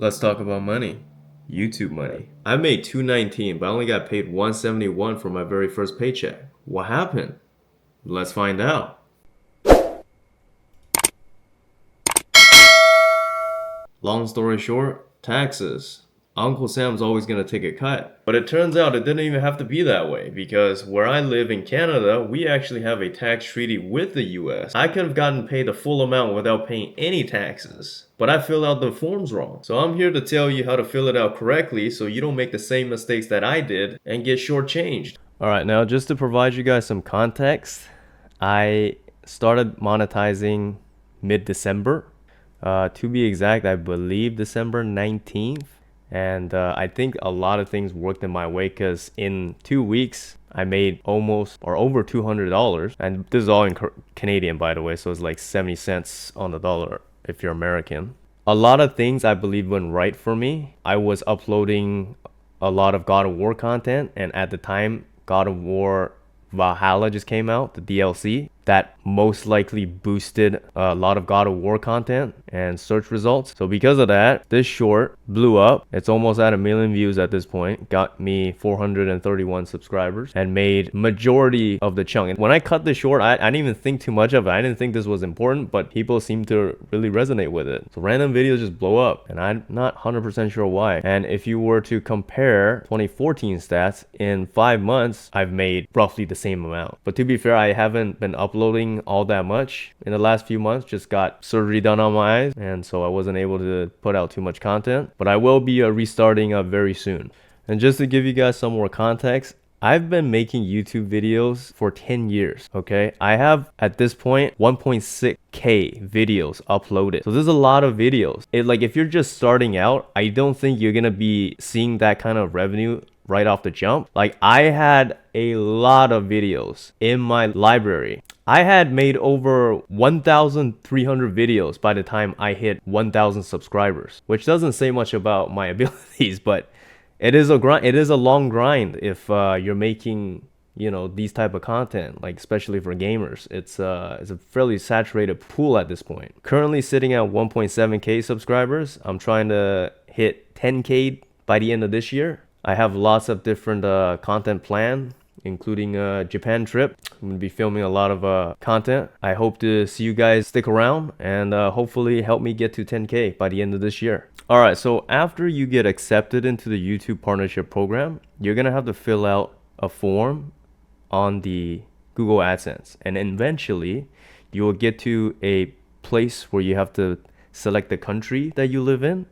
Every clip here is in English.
Let's talk about money. YouTube money. I made $219, but I only got paid $171 for my very first paycheck. What happened? Let's find out. Long story short, taxes. Uncle Sam's always gonna take a cut. But it turns out it didn't even have to be that way, because where I live in Canada, we actually have a tax treaty with the US. I could have gotten paid the full amount without paying any taxes, but I filled out the forms wrong. So I'm here to tell you how to fill it out correctly so you don't make the same mistakes that I did and get shortchanged. Alright, now just to provide you guys some context, I started monetizing mid-December. To be exact, I believe December 19th. And I think a lot of things worked in my way because in 2 weeks, I made almost or over $200. And this is all in Canadian, by the way. So it's like 70 cents on the dollar if you're American. A lot of things I believe went right for me. I was uploading a lot of God of War content. And at the time, God of War Valhalla just came out, the DLC. That most likely boosted a lot of God of War content and search results. So because of that, this short blew up. It's almost at 1 million views at this point. Got me 431 subscribers and made majority of the chunk. And when I cut this short, I didn't even think too much of it. I didn't think this was important, but people seem to really resonate with it. So random videos just blow up and I'm not 100% sure why. And if you were to compare 2014 stats, in 5 months, I've made roughly the same amount. But to be fair, I haven't been uploading all that much in the last few months. Just got surgery done on my eyes, and so I wasn't able to put out too much content, but I will be restarting very soon. And just to give you guys some more context, I've been making YouTube videos for 10 years, okay? I have, at this point, 1.6k videos uploaded. So there's a lot of videos. If you're just starting out, I don't think you're gonna be seeing that kind of revenue right off the jump. I had a lot of videos in my library. I had made over 1,300 videos by the time I hit 1,000 subscribers, which doesn't say much about my abilities, but it is a grind. It is a long grind if you're making, these type of content, especially for gamers. It's a fairly saturated pool at this point. Currently sitting at 1.7k subscribers. I'm trying to hit 10k by the end of this year. I have lots of different content planned, including a Japan trip. I'm going to be filming a lot of content. I hope to see you guys stick around and hopefully help me get to 10k by the end of this year. Alright, so after you get accepted into the YouTube partnership program, you're going to have to fill out a form on the Google AdSense. And eventually, you will get to a place where you have to select the country that you live in.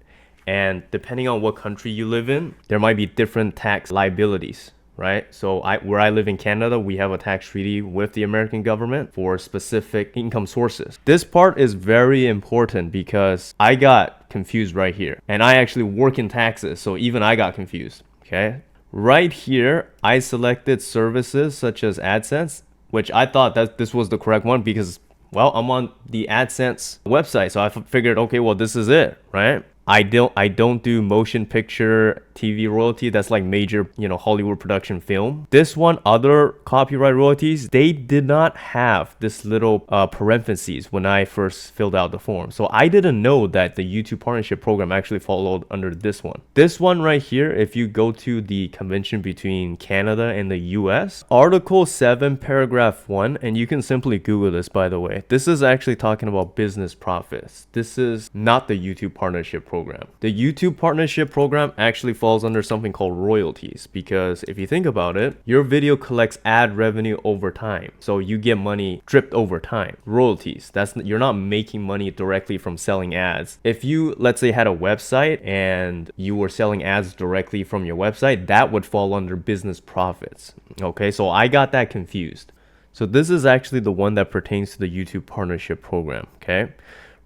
And depending on what country you live in, there might be different tax liabilities, right? So where I live in Canada, we have a tax treaty with the American government for specific income sources. This part is very important because I got confused right here. And I actually work in taxes, so even I got confused, okay? Right here, I selected services such as AdSense, which I thought that this was the correct one because, well, I'm on the AdSense website. So I figured, okay, well, this is it, right? I don't do motion picture TV royalty. That's like major, Hollywood production film. This one, other copyright royalties, they did not have this little parentheses when I first filled out the form. So I didn't know that the YouTube partnership program actually followed under this one. This one right here, if you go to the convention between Canada and the US, Article 7, Paragraph 1, and you can simply Google this, by the way. This is actually talking about business profits. This is not the YouTube partnership program. The YouTube partnership program actually falls under something called royalties, because if you think about it, your video collects ad revenue over time. So you get money dripped over time. Royalties, you're not making money directly from selling ads. If you, let's say, had a website and you were selling ads directly from your website, that would fall under business profits. Okay, so I got that confused. So this is actually the one that pertains to the YouTube partnership program, okay?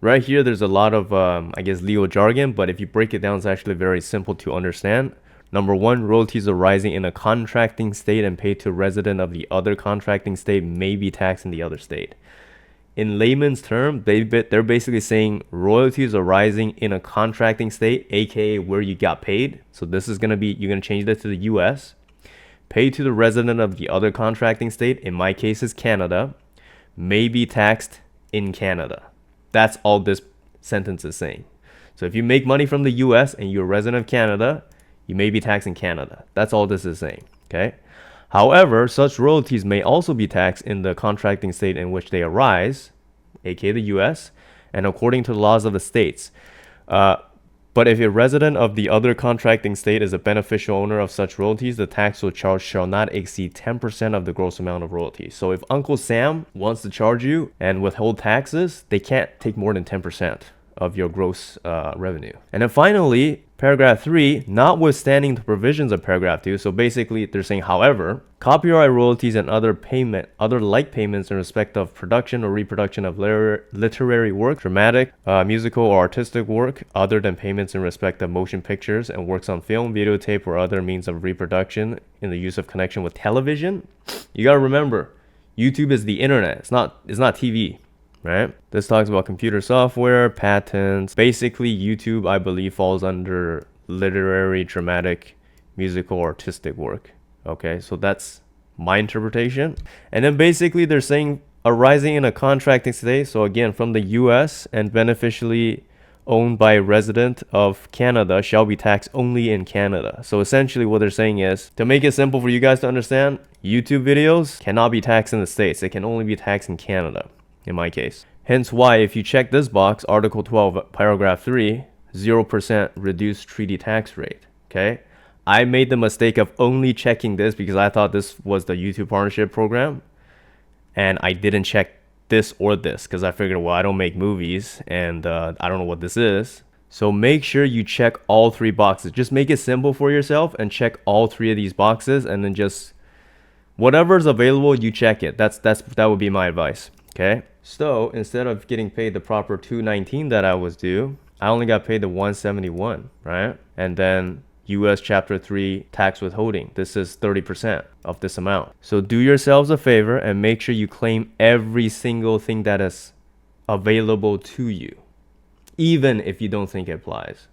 Right here, there's a lot of, legal jargon, but if you break it down, it's actually very simple to understand. Number one, royalties arising in a contracting state and paid to a resident of the other contracting state may be taxed in the other state. In layman's term, they're basically saying royalties arising in a contracting state, aka where you got paid. So this is you're gonna change that to the US. Paid to the resident of the other contracting state, in my case is Canada, may be taxed in Canada. That's all this sentence is saying. So if you make money from the US and you're a resident of Canada, you may be taxed in Canada. That's all this is saying, okay? However, such royalties may also be taxed in the contracting state in which they arise, aka the US, and according to the laws of the states. But if a resident of the other contracting state is a beneficial owner of such royalties, the taxable charge shall not exceed 10% of the gross amount of royalties. So if Uncle Sam wants to charge you and withhold taxes, they can't take more than 10% of your gross revenue. And then finally, paragraph 3, notwithstanding the provisions of paragraph 2, so basically they're saying, however, copyright royalties and other like payments in respect of production or reproduction of literary work, dramatic, musical or artistic work, other than payments in respect of motion pictures and works on film, videotape, or other means of reproduction in the use of connection with television. You gotta remember, YouTube is the internet. It's not TV. Right? This talks about computer software, patents. Basically, YouTube, I believe, falls under literary, dramatic, musical, artistic work. Okay, so that's my interpretation. And then basically, they're saying arising in a contracting state, so again, from the US and beneficially owned by a resident of Canada shall be taxed only in Canada. So essentially what they're saying is, to make it simple for you guys to understand, YouTube videos cannot be taxed in the States. They can only be taxed in Canada. In my case. Hence why if you check this box, Article 12, Paragraph 3, 0% reduced treaty tax rate, okay? I made the mistake of only checking this because I thought this was the YouTube partnership program, and I didn't check this or this because I figured, well, I don't make movies, and I don't know what this is. So make sure you check all 3 boxes. Just make it simple for yourself and check all 3 of these boxes, and then just whatever's available, you check it. That would be my advice, okay? So instead of getting paid the proper $219 that I was due, I only got paid the $171, right? And then US Chapter 3 tax withholding. This is 30% of this amount. So do yourselves a favor and make sure you claim every single thing that is available to you, even if you don't think it applies.